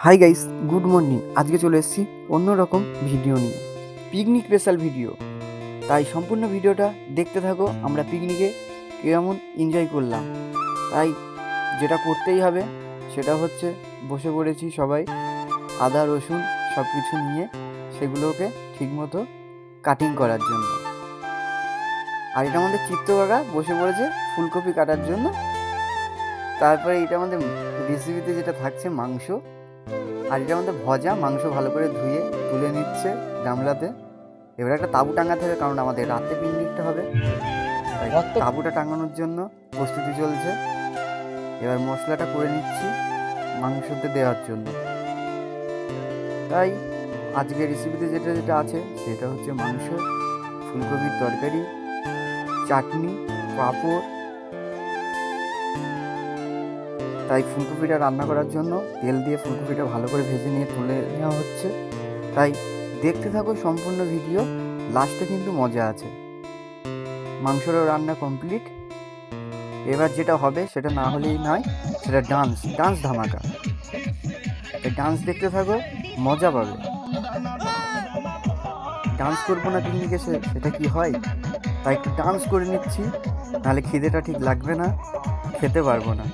Hi guys, good morning. আজকে চলে এসেছি অন্যরকম ভিডিও নিয়ে, পিকনিক স্পেশাল ভিডিও। তাই সম্পূর্ণ ভিডিওটা দেখতে থাকো। আমরা পিকনিকে কেমন এনজয় করলাম, তাই যেটা করতেই হবে সেটা হচ্ছে বসে পড়েছি সবাই আদা রসুন সব কিছু নিয়ে সেগুলোকে ঠিকমতো কাটিং করার জন্য। আর এটা আমাদের চিত্ত কাকা বসে পড়েছে ফুলকপি কাটার জন্য। তারপরে এটা আমাদের রেসিপিতে যেটা থাকছে মাংস, আর এটা আমাদের ভজা মাংস ভালো করে ধুয়ে তুলে নিচ্ছে গামলাতে। এবার একটা তাঁবু টাঙাতে হবে, কারণ আমাদের রাতে পিকনিকটা হবে, তাই তাঁবুটা টাঙানোর জন্য প্রস্তুতি চলছে। এবার মশলাটা করে নিচ্ছি মাংসতে দেওয়ার জন্য। তাই আজকে রেসিপিতে যেটা যেটা আছে সেটা হচ্ছে মাংস, ফুলকপির তরকারি, চাটনি, পাঁপড়। তাই ফুলকপিটা রান্না করার জন্য তেল দিয়ে ফুলকপিটা ভালো করে ভেজে নিয়ে তুলে নেওয়া হচ্ছে। তাই দেখতে থাকো সম্পূর্ণ ভিডিও, লাস্টে কিন্তু মজা আছে। মাংসরও রান্না কমপ্লিট। এবার যেটা হবে সেটা না হলেই নয়, সেটা ডান্স ধামাকা। তাই ডান্স দেখতে থাকো, মজা পাবে। ডান্স করবো না পিকনিকে সেটা কি হয়, তাই একটু ডান্স করে নিচ্ছি, নাহলে খিদেটা ঠিক লাগবে না, খেতে পারবো না।